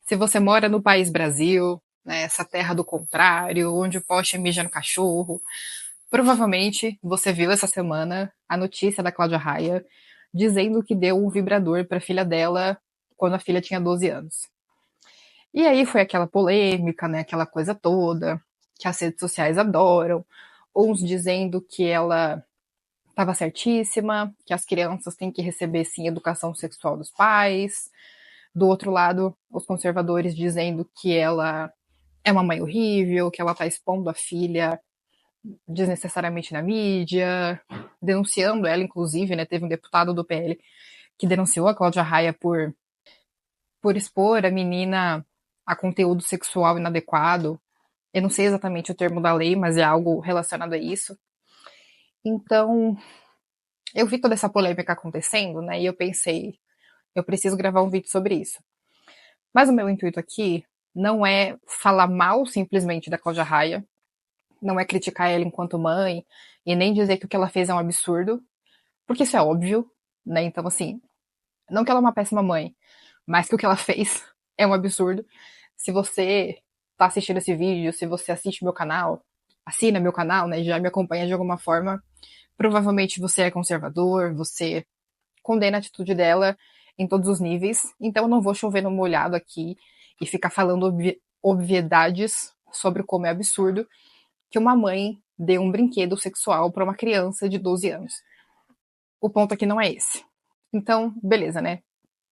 Se você mora no país Brasil, né, essa terra do contrário, onde o poste mija no cachorro, provavelmente você viu essa semana a notícia da Cláudia Raia dizendo que deu um vibrador para a filha dela quando a filha tinha 12 anos. E aí foi aquela polêmica, né, aquela coisa toda, que as redes sociais adoram, uns dizendo que ela estava certíssima, que as crianças têm que receber sim educação sexual dos pais. Do outro lado, os conservadores dizendo que ela é uma mãe horrível, que ela está expondo a filha desnecessariamente na mídia, denunciando ela, inclusive, né? Teve um deputado do PL que denunciou a Cláudia Raia por expor a menina a conteúdo sexual inadequado. Eu não sei exatamente o termo da lei, mas é algo relacionado a isso. Então, eu vi toda essa polêmica acontecendo, né? E eu pensei, eu preciso gravar um vídeo sobre isso. Mas o meu intuito aqui não é falar mal simplesmente da Cláudia Raia, não é criticar ela enquanto mãe, e nem dizer que o que ela fez é um absurdo, porque isso é óbvio, né? Então, assim, não que ela é uma péssima mãe, mas que o que ela fez é um absurdo. Se você tá assistindo esse vídeo, se você assiste meu canal, assina meu canal, né? Já me acompanha de alguma forma, provavelmente você é conservador, você condena a atitude dela em todos os níveis, então eu não vou chover no molhado aqui e ficar falando obviedades sobre como é absurdo que uma mãe dê um brinquedo sexual para uma criança de 12 anos. O ponto aqui não é esse. Então, beleza, né?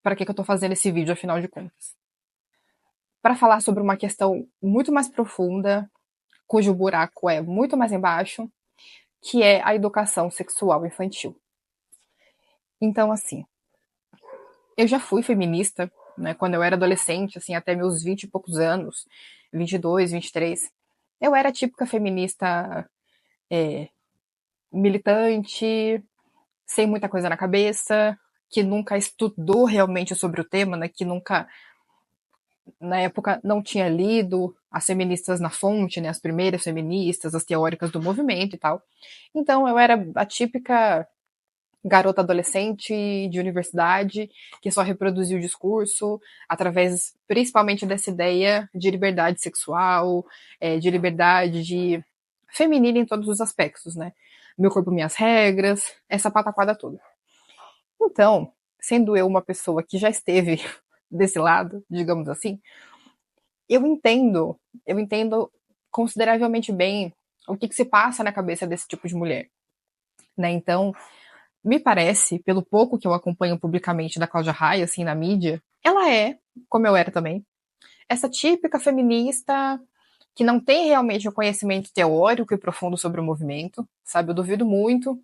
Para que eu tô fazendo esse vídeo, afinal de contas? Para falar sobre uma questão muito mais profunda, cujo buraco é muito mais embaixo, que é a educação sexual infantil. Então, assim, eu já fui feminista, né, quando eu era adolescente, assim, até meus 20 e poucos anos, 22, 23. Eu era a típica feminista militante, sem muita coisa na cabeça, que nunca estudou realmente sobre o tema, né, que nunca, na época, não tinha lido as feministas na fonte, né, as primeiras feministas, as teóricas do movimento e tal. Então eu era a típica garota adolescente de universidade que só reproduziu o discurso através principalmente dessa ideia de liberdade sexual, de liberdade de feminina em todos os aspectos, né? Meu corpo, minhas regras, essa pataquada toda. Então, sendo eu uma pessoa que já esteve desse lado, digamos assim, eu entendo consideravelmente bem o que se passa na cabeça desse tipo de mulher, né? Então, me parece, pelo pouco que eu acompanho publicamente da Cláudia Raia, assim, na mídia, ela é, como eu era também, essa típica feminista que não tem realmente um conhecimento teórico e profundo sobre o movimento, sabe? Eu duvido muito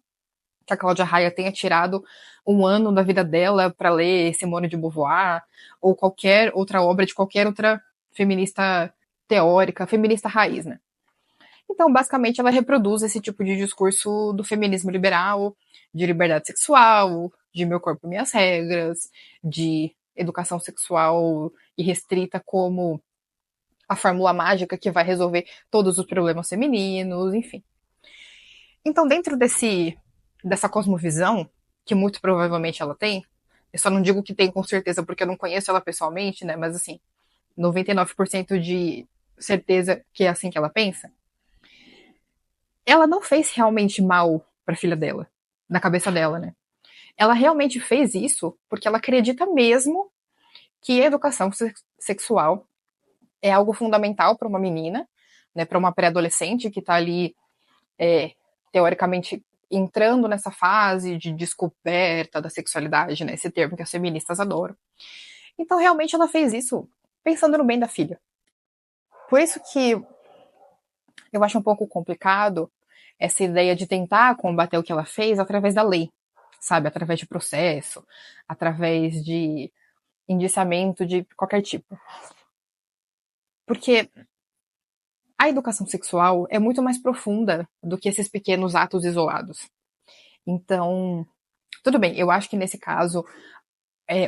que a Cláudia Raia tenha tirado um ano da vida dela para ler Simone de Beauvoir ou qualquer outra obra de qualquer outra feminista teórica, feminista raiz, né? Então, basicamente, ela reproduz esse tipo de discurso do feminismo liberal, de liberdade sexual, de meu corpo, minhas regras, de educação sexual irrestrita como a fórmula mágica que vai resolver todos os problemas femininos, enfim. Então, dentro dessa cosmovisão, que muito provavelmente ela tem, eu só não digo que tem com certeza porque eu não conheço ela pessoalmente, né? Mas assim, 99% de certeza que é assim que ela pensa. Ela não fez realmente mal pra filha dela, na cabeça dela, né? Ela realmente fez isso porque ela acredita mesmo que a educação sexual é algo fundamental para uma menina, né, para uma pré-adolescente que está ali, teoricamente, entrando nessa fase de descoberta da sexualidade, né, esse termo que as feministas adoram. Então, realmente, ela fez isso pensando no bem da filha. Por isso que eu acho um pouco complicado essa ideia de tentar combater o que ela fez através da lei, sabe? Através de processo, através de indiciamento de qualquer tipo. Porque a educação sexual é muito mais profunda do que esses pequenos atos isolados. Então, tudo bem, eu acho que nesse caso,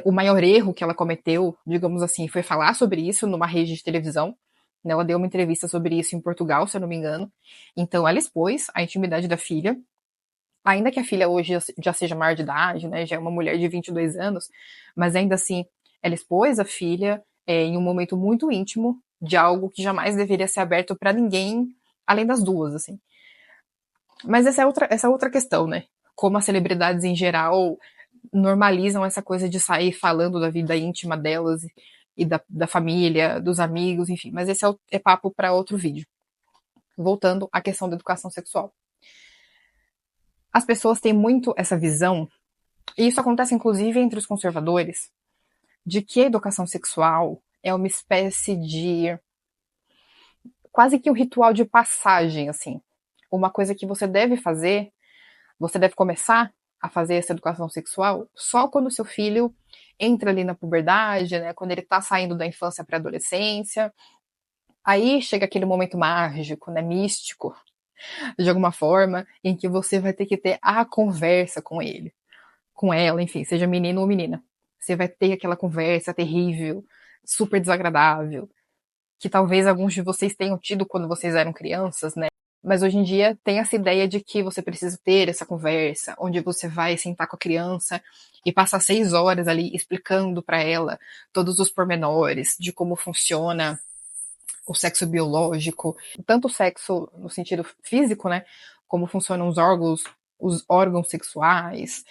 o maior erro que ela cometeu, digamos assim, foi falar sobre isso numa rede de televisão. Ela deu uma entrevista sobre isso em Portugal, se eu não me engano. Então, ela expôs a intimidade da filha, ainda que a filha hoje já seja maior de idade, né, já é uma mulher de 22 anos, mas ainda assim, ela expôs a filha, em um momento muito íntimo de algo que jamais deveria ser aberto para ninguém, além das duas, assim. Mas essa é outra questão, né? Como as celebridades em geral normalizam essa coisa de sair falando da vida íntima delas e da família, dos amigos, enfim. Mas esse é papo para outro vídeo. Voltando à questão da educação sexual. As pessoas têm muito essa visão, e isso acontece inclusive entre os conservadores, de que a educação sexual é uma espécie de quase que um ritual de passagem, assim. Uma coisa que você deve fazer, você deve começar a fazer essa educação sexual só quando o seu filho entra ali na puberdade, né? Quando ele tá saindo da infância para a adolescência. Aí chega aquele momento mágico, né? Místico, de alguma forma, em que você vai ter que ter a conversa com ele, com ela, enfim, seja menino ou menina. Você vai ter aquela conversa terrível, super desagradável, que talvez alguns de vocês tenham tido quando vocês eram crianças, né? Mas hoje em dia tem essa ideia de que você precisa ter essa conversa, onde você vai sentar com a criança e passar 6 horas ali explicando para ela todos os pormenores de como funciona o sexo biológico, tanto o sexo no sentido físico, né? Como funcionam os órgãos sexuais,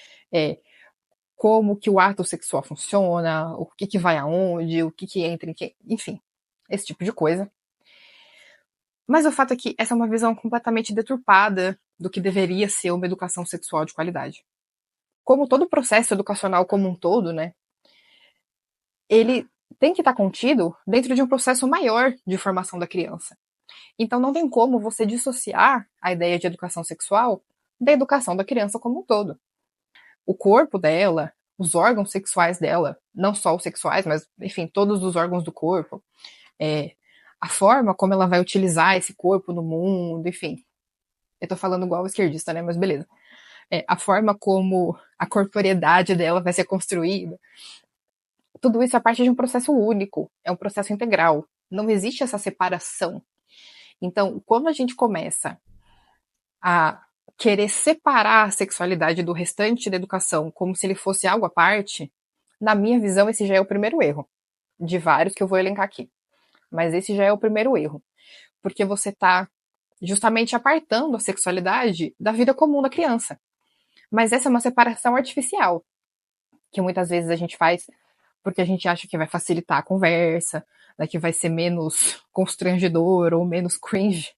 como que o ato sexual funciona, o que vai aonde, o que entra em que, enfim, esse tipo de coisa. Mas o fato é que essa é uma visão completamente deturpada do que deveria ser uma educação sexual de qualidade. Como todo processo educacional como um todo, né, ele tem que estar contido dentro de um processo maior de formação da criança. Então não tem como você dissociar a ideia de educação sexual da educação da criança como um todo. O corpo dela, os órgãos sexuais dela, não só os sexuais, mas, enfim, todos os órgãos do corpo, a forma como ela vai utilizar esse corpo no mundo, enfim. Eu tô falando igual o esquerdista, né? Mas beleza. A forma como a corporeidade dela vai ser construída. Tudo isso é parte de um processo único, é um processo integral. Não existe essa separação. Então, quando a gente começa a querer separar a sexualidade do restante da educação como se ele fosse algo à parte, na minha visão, esse já é o primeiro erro. De vários que eu vou elencar aqui. Mas esse já é o primeiro erro. Porque você está justamente apartando a sexualidade da vida comum da criança. Mas essa é uma separação artificial, que muitas vezes a gente faz porque a gente acha que vai facilitar a conversa, né, que vai ser menos constrangedor ou menos cringe.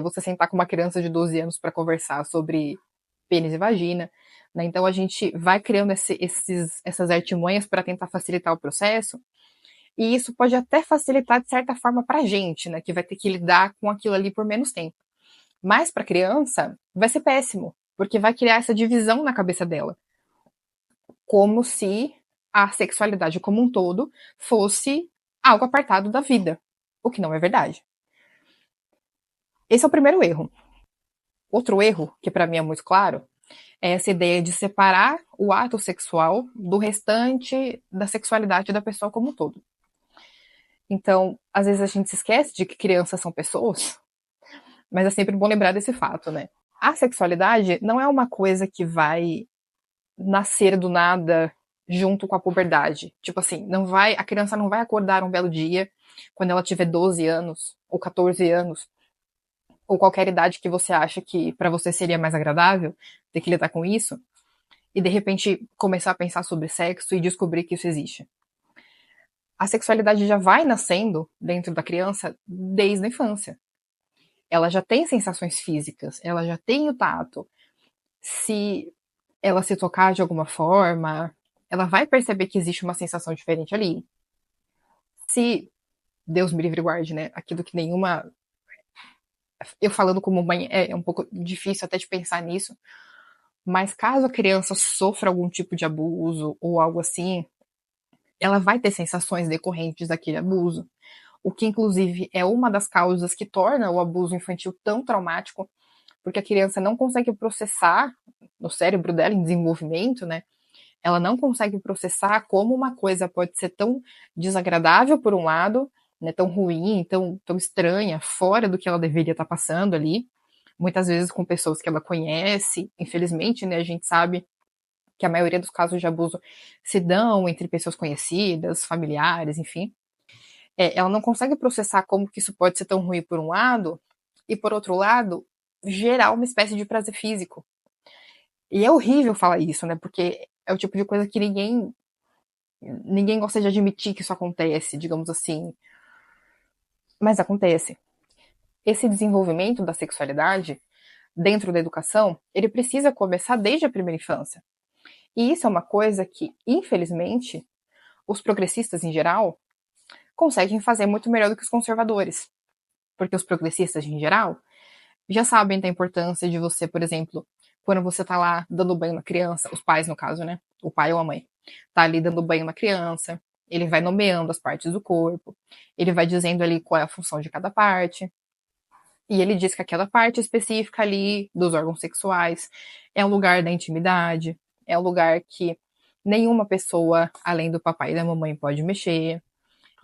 Você sentar com uma criança de 12 anos para conversar sobre pênis e vagina. Né? Então a gente vai criando essas artimanhas para tentar facilitar o processo. E isso pode até facilitar de certa forma para a gente, né, que vai ter que lidar com aquilo ali por menos tempo. Mas para a criança vai ser péssimo, porque vai criar essa divisão na cabeça dela. Como se a sexualidade como um todo fosse algo apartado da vida, o que não é verdade. Esse é o primeiro erro. Outro erro, que para mim é muito claro, é essa ideia de separar o ato sexual do restante da sexualidade da pessoa como um todo. Então, às vezes a gente se esquece de que crianças são pessoas, mas é sempre bom lembrar desse fato, né? A sexualidade não é uma coisa que vai nascer do nada junto com a puberdade. Tipo assim, a criança não vai acordar um belo dia, quando ela tiver 12 anos, ou 14 anos, ou qualquer idade que você acha que para você seria mais agradável ter que lidar com isso, e de repente começar a pensar sobre sexo e descobrir que isso existe. A sexualidade já vai nascendo dentro da criança desde a infância. Ela já tem sensações físicas, ela já tem o tato. Se ela se tocar de alguma forma, ela vai perceber que existe uma sensação diferente ali. Se Deus me livre e guarde, né? Aquilo que nenhuma. Eu falando como mãe, é um pouco difícil até de pensar nisso. Mas caso a criança sofra algum tipo de abuso ou algo assim, ela vai ter sensações decorrentes daquele abuso. O que, inclusive, é uma das causas que torna o abuso infantil tão traumático, porque a criança não consegue processar, no cérebro dela, em desenvolvimento, né? Ela não consegue processar como uma coisa pode ser tão desagradável, por um lado, né, tão ruim, tão estranha, fora do que ela deveria estar passando ali, muitas vezes com pessoas que ela conhece. Infelizmente, né, a gente sabe que a maioria dos casos de abuso se dão entre pessoas conhecidas, familiares, enfim. ela não consegue processar como que isso pode ser tão ruim por um lado, e por outro lado, gerar uma espécie de prazer físico. E é horrível falar isso, né? Porque é o tipo de coisa que ninguém gosta de admitir que isso acontece, digamos assim. Mas acontece. Esse desenvolvimento da sexualidade dentro da educação, ele precisa começar desde a primeira infância. E isso é uma coisa que, infelizmente, os progressistas em geral conseguem fazer muito melhor do que os conservadores. Porque os progressistas em geral já sabem da importância de você, por exemplo, quando você tá lá dando banho na criança, os pais no caso, né? O pai ou a mãe, tá ali dando banho na criança, ele vai nomeando as partes do corpo, ele vai dizendo ali qual é a função de cada parte, e ele diz que aquela parte específica ali dos órgãos sexuais é um lugar da intimidade, é um lugar que nenhuma pessoa além do papai e da mamãe pode mexer.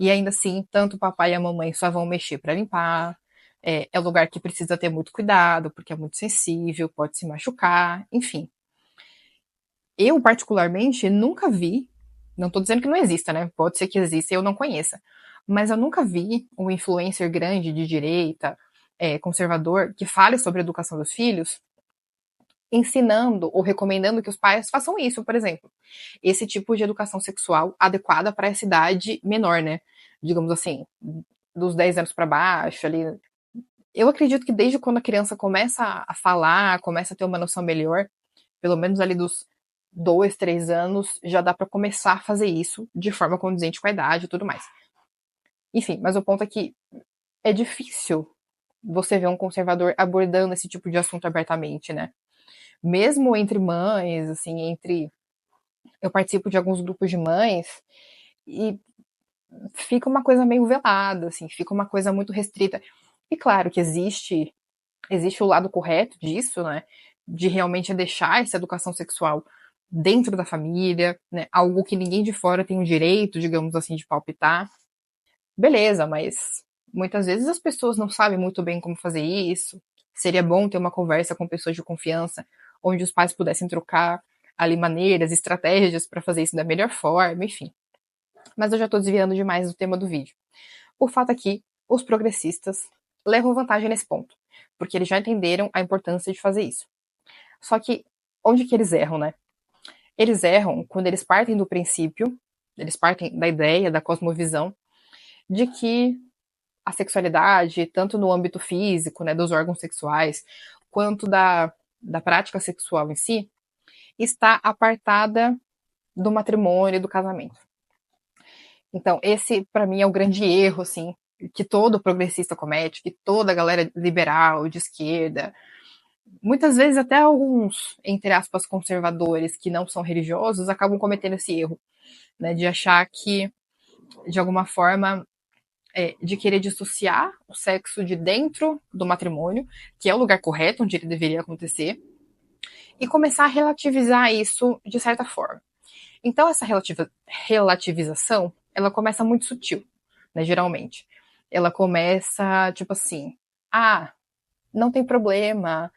E ainda assim, tanto o papai e a mamãe só vão mexer para limpar. É um lugar que precisa ter muito cuidado, porque é muito sensível, pode se machucar, enfim. Eu, particularmente, nunca vi, não estou dizendo que não exista, né? Pode ser que exista e eu não conheça. Mas eu nunca vi um influencer grande de direita, conservador, que fale sobre a educação dos filhos, ensinando ou recomendando que os pais façam isso, por exemplo. Esse tipo de educação sexual adequada para essa idade menor, né? Digamos assim, dos 10 anos para baixo, ali. Eu acredito que desde quando a criança começa a falar, começa a ter uma noção melhor, pelo menos ali dos 2, 3 anos, já dá para começar a fazer isso de forma condizente com a idade e tudo mais. Enfim, mas o ponto é que é difícil você ver um conservador abordando esse tipo de assunto abertamente, né? Mesmo entre mães, assim, eu participo de alguns grupos de mães e fica uma coisa meio velada, assim, fica uma coisa muito restrita. E claro que existe o lado correto disso, né? De realmente deixar essa educação sexual dentro da família, né? Algo que ninguém de fora tem o direito, digamos assim, de palpitar. Beleza, mas muitas vezes as pessoas não sabem muito bem como fazer isso. Seria bom ter uma conversa com pessoas de confiança, onde os pais pudessem trocar ali maneiras, estratégias para fazer isso da melhor forma, enfim. Mas eu já estou desviando demais do tema do vídeo. O fato é que os progressistas levam vantagem nesse ponto, porque eles já entenderam a importância de fazer isso. Só que onde que eles erram, né? Eles erram quando eles partem do princípio, eles partem da ideia, da cosmovisão, de que a sexualidade, tanto no âmbito físico, né, dos órgãos sexuais, quanto da prática sexual em si, está apartada do matrimônio e do casamento. Então, esse, para mim, é o grande erro, assim, que todo progressista comete, que toda a galera liberal, de esquerda, muitas vezes até alguns, entre aspas, conservadores que não são religiosos, acabam cometendo esse erro, né, de achar que, de alguma forma, de querer dissociar o sexo de dentro do matrimônio, que é o lugar correto onde ele deveria acontecer, e começar a relativizar isso de certa forma. Então, essa relativização, ela começa muito sutil, né, geralmente. Ela começa, tipo assim, não tem problema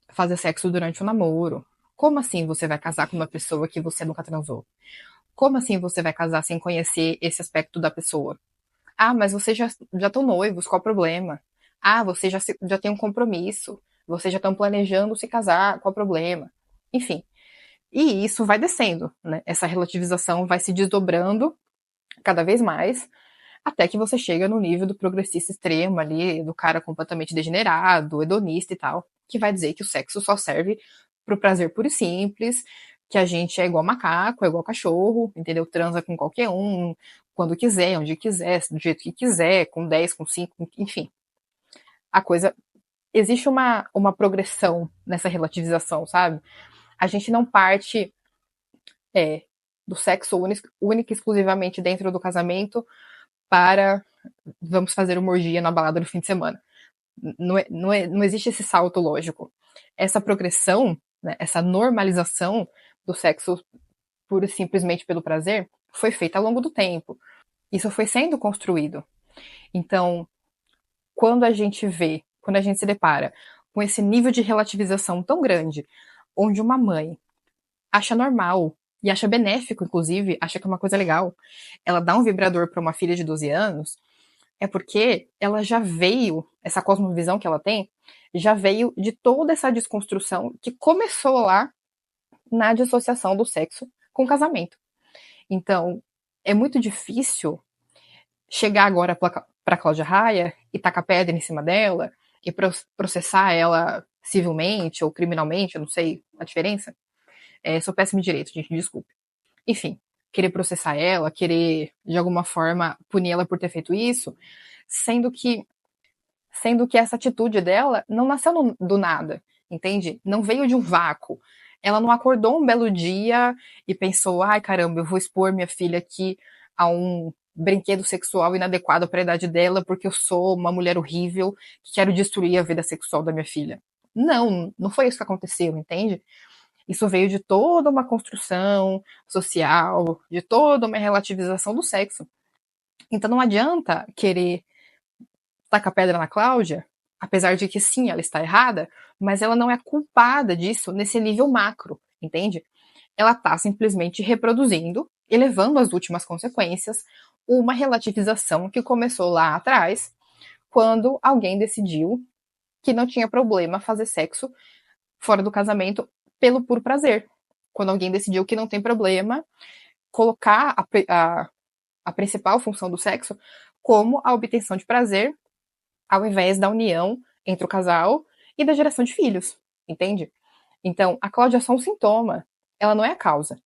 fazer sexo durante o namoro. Como assim você vai casar com uma pessoa que você nunca transou? Como assim você vai casar sem conhecer esse aspecto da pessoa? Mas vocês já estão noivos, qual o problema? Você já tem um compromisso. Vocês já estão planejando se casar, qual o problema? Enfim. E isso vai descendo, né? Essa relativização vai se desdobrando cada vez mais, até que você chega no nível do progressista extremo ali, do cara completamente degenerado, hedonista e tal, que vai dizer que o sexo só serve pro prazer puro e simples, que a gente é igual macaco, é igual cachorro, entendeu? Transa com qualquer um, quando quiser, onde quiser, do jeito que quiser, com 10, com 5, enfim. A coisa. Existe uma progressão nessa relativização, sabe? A gente não parte do sexo único e exclusivamente dentro do casamento para vamos fazer uma orgia na balada no fim de semana. Não existe esse salto lógico. Essa progressão, né, essa normalização do sexo pura e simplesmente pelo prazer foi feita ao longo do tempo. Isso foi sendo construído. Então, quando a gente vê, quando a gente se depara com esse nível de relativização tão grande, onde uma mãe acha normal e acha benéfico, inclusive, acha que é uma coisa legal, ela dá um vibrador para uma filha de 12 anos, é porque ela já veio, essa cosmovisão que ela tem, já veio de toda essa desconstrução que começou lá na dissociação do sexo com o casamento. Então, é muito difícil chegar agora para Cláudia Raia e tacar pedra em cima dela e processar ela civilmente ou criminalmente, eu não sei a diferença. Sou péssimo em direito, gente, desculpe. Enfim, querer processar ela, querer de alguma forma punir ela por ter feito isso, sendo que essa atitude dela não nasceu do nada, entende? Não veio de um vácuo. Ela não acordou um belo dia e pensou, ai caramba, eu vou expor minha filha aqui a um brinquedo sexual inadequado para a idade dela porque eu sou uma mulher horrível que quero destruir a vida sexual da minha filha. Não, não foi isso que aconteceu, entende? Isso veio de toda uma construção social, de toda uma relativização do sexo. Então não adianta querer tacar pedra na Cláudia, apesar de que sim, ela está errada, mas ela não é culpada disso nesse nível macro, entende? Ela está simplesmente reproduzindo, elevando às últimas consequências, uma relativização que começou lá atrás, quando alguém decidiu que não tinha problema fazer sexo fora do casamento pelo puro prazer. Quando alguém decidiu que não tem problema colocar a principal função do sexo como a obtenção de prazer ao invés da união entre o casal e da geração de filhos, entende? Então, a Cláudia é só um sintoma, ela não é a causa.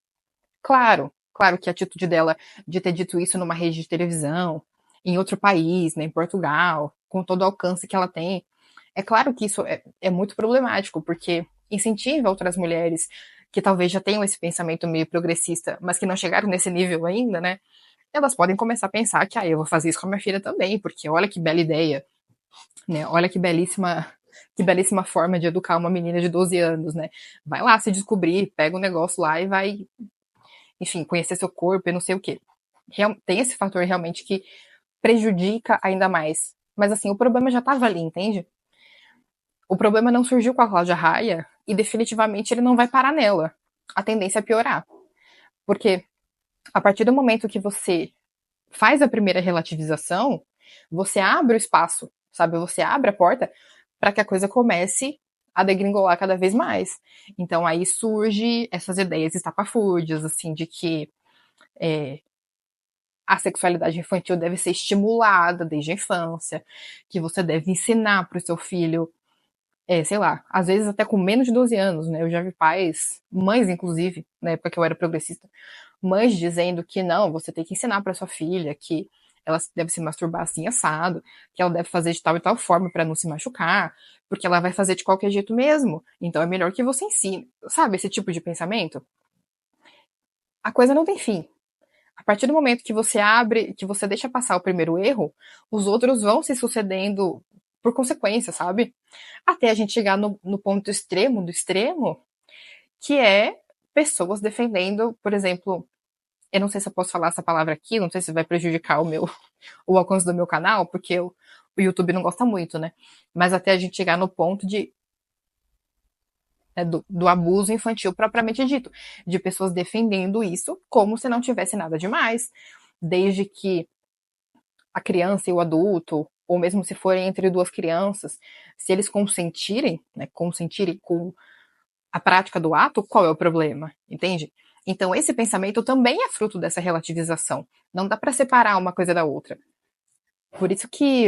Claro que a atitude dela de ter dito isso numa rede de televisão, em outro país, né, em Portugal, com todo o alcance que ela tem, é claro que isso é muito problemático, porque incentiva outras mulheres que talvez já tenham esse pensamento meio progressista, mas que não chegaram nesse nível ainda, né? Elas podem começar a pensar que, eu vou fazer isso com a minha filha também, porque olha que bela ideia, né? Olha que belíssima forma de educar uma menina de 12 anos, né? Vai lá se descobrir, pega um negócio lá e vai, enfim, conhecer seu corpo e não sei o quê. Tem esse fator realmente que prejudica ainda mais. Mas assim, o problema já estava ali, entende? O problema não surgiu com a Cláudia Raia e definitivamente ele não vai parar nela. A tendência é piorar. Porque a partir do momento que você faz a primeira relativização, você abre o espaço, sabe? Você abre a porta para que a coisa comece a degringolar cada vez mais. Então aí surge essas ideias estapafúrdias, assim, de que a sexualidade infantil deve ser estimulada desde a infância, que você deve ensinar para o seu filho, sei lá, às vezes até com menos de 12 anos, né? Eu já vi pais, mães inclusive, na época que eu era progressista, mães dizendo que não, você tem que ensinar para sua filha que ela deve se masturbar assim assado, que ela deve fazer de tal e tal forma para não se machucar, porque ela vai fazer de qualquer jeito mesmo. Então é melhor que você ensine. Sabe esse tipo de pensamento? A coisa não tem fim. A partir do momento que você abre, que você deixa passar o primeiro erro, os outros vão se sucedendo por consequência, sabe? Até a gente chegar no ponto extremo do extremo, que é pessoas defendendo, por exemplo, eu não sei se eu posso falar essa palavra aqui, não sei se vai prejudicar o alcance do meu canal, porque o YouTube não gosta muito, né? Mas até a gente chegar no ponto do abuso infantil propriamente dito, de pessoas defendendo isso como se não tivesse nada demais, desde que a criança e o adulto, ou mesmo se forem entre duas crianças, se eles consentirem, né, consentirem com a prática do ato, qual é o problema? Entende? Então, esse pensamento também é fruto dessa relativização. Não dá para separar uma coisa da outra. Por isso que,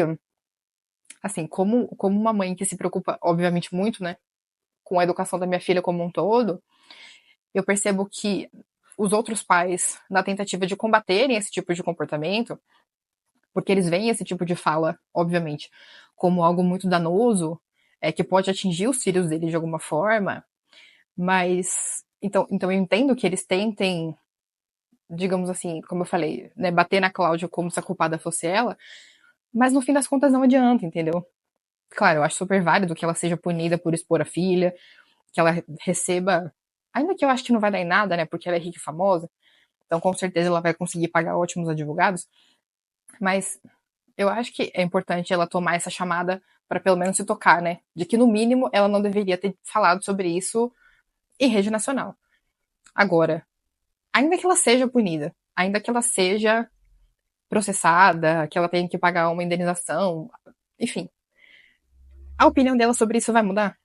assim, como uma mãe que se preocupa, obviamente, muito, né, com a educação da minha filha como um todo, eu percebo que os outros pais, na tentativa de combaterem esse tipo de comportamento, porque eles veem esse tipo de fala, obviamente, como algo muito danoso, que pode atingir os filhos deles de alguma forma, mas então eu entendo que eles tentem, digamos assim, como eu falei, né, bater na Cláudia como se a culpada fosse ela, mas no fim das contas não adianta, entendeu? Claro, eu acho super válido que ela seja punida por expor a filha, que ela receba, ainda que eu acho que não vai dar em nada, né, porque ela é rica e famosa, então com certeza ela vai conseguir pagar ótimos advogados, mas eu acho que é importante ela tomar essa chamada para pelo menos se tocar, né, de que no mínimo ela não deveria ter falado sobre isso em rede nacional. Agora, ainda que ela seja punida, ainda que ela seja processada, que ela tenha que pagar uma indenização, enfim, a opinião dela sobre isso vai mudar?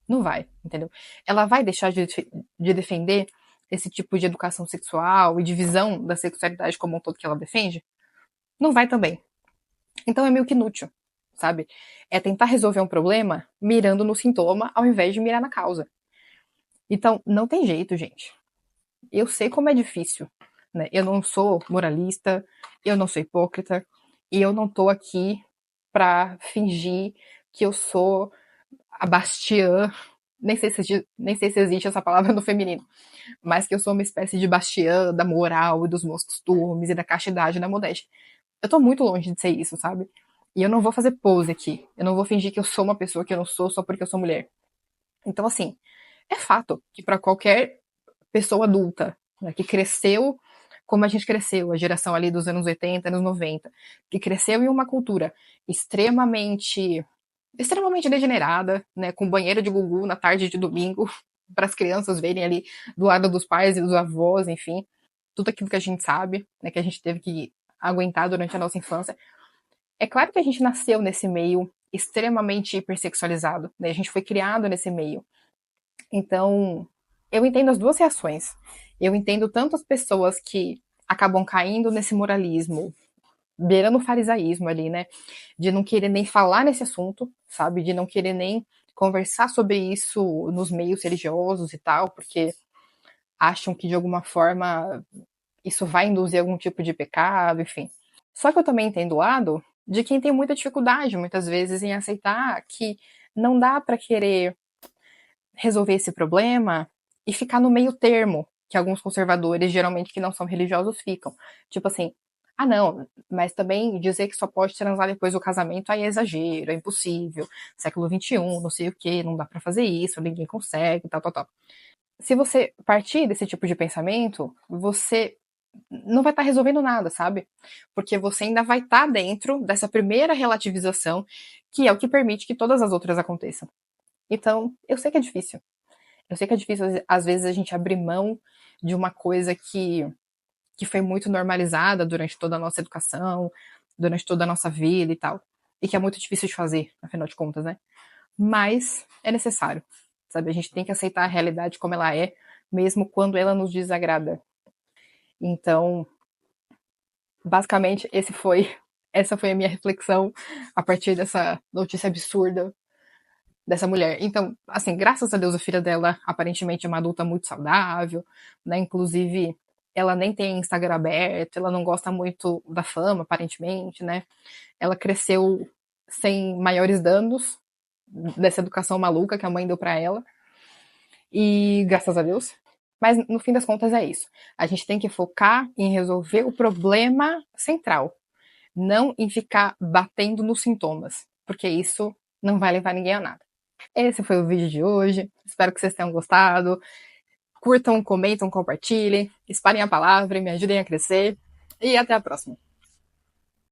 Não vai, entendeu? Ela vai deixar de defender esse tipo de educação sexual e de visão da sexualidade como um todo que ela defende? Não vai também. Então é meio que inútil, sabe? É tentar resolver um problema mirando no sintoma ao invés de mirar na causa. Então, não tem jeito, gente. Eu sei como é difícil, né? Eu não sou moralista, eu não sou hipócrita, e eu não tô aqui pra fingir que eu sou a Bastiã, nem sei se existe essa palavra no feminino, mas que eu sou uma espécie de Bastiã da moral e dos bons costumes e da castidade e da modéstia. Eu tô muito longe de ser isso, sabe? E eu não vou fazer pose aqui. Eu não vou fingir que eu sou uma pessoa que eu não sou só porque eu sou mulher. Então, assim, é fato que para qualquer pessoa adulta, né, que cresceu como a gente cresceu, a geração ali dos anos 80, anos 90, que cresceu em uma cultura extremamente degenerada, né, com banheiro de gugu na tarde de domingo, para as crianças verem ali do lado dos pais e dos avós, enfim, tudo aquilo que a gente sabe, né, que a gente teve que aguentar durante a nossa infância. É claro que a gente nasceu nesse meio extremamente hipersexualizado, né? A gente foi criado nesse meio. Então, eu entendo as duas reações. Eu entendo tanto as pessoas que acabam caindo nesse moralismo, beirando o farisaísmo ali, né? De não querer nem falar nesse assunto, sabe? De não querer nem conversar sobre isso nos meios religiosos e tal, porque acham que de alguma forma isso vai induzir algum tipo de pecado, enfim. Só que eu também entendo o lado de quem tem muita dificuldade, muitas vezes, em aceitar que não dá para querer resolver esse problema e ficar no meio termo, que alguns conservadores, geralmente que não são religiosos, ficam. Tipo assim, ah não, mas também dizer que só pode transar depois do casamento aí é exagero, é impossível, século XXI, não sei o que, não dá para fazer isso, ninguém consegue, tal, tal, tal. Se você partir desse tipo de pensamento, você não vai estar resolvendo nada, sabe? Porque você ainda vai estar dentro dessa primeira relativização, que é o que permite que todas as outras aconteçam. Então, eu sei que é difícil. Eu sei que é difícil, às vezes, a gente abrir mão de uma coisa que foi muito normalizada durante toda a nossa educação, durante toda a nossa vida e tal. E que é muito difícil de fazer, afinal de contas, né? Mas é necessário, sabe? A gente tem que aceitar a realidade como ela é, mesmo quando ela nos desagrada. Então, basicamente, essa foi a minha reflexão a partir dessa notícia absurda dessa mulher. Então, assim, graças a Deus a filha dela aparentemente é uma adulta muito saudável, né? Inclusive, ela nem tem Instagram aberto, ela não gosta muito da fama, aparentemente, né? Ela cresceu sem maiores danos dessa educação maluca que a mãe deu para ela. E graças a Deus. Mas no fim das contas é isso. A gente tem que focar em resolver o problema central, não em ficar batendo nos sintomas, porque isso não vai levar ninguém a nada. Esse foi o vídeo de hoje. Espero que vocês tenham gostado. Curtam, comentam, compartilhem, espalhem a palavra, me ajudem a crescer. E até a próxima.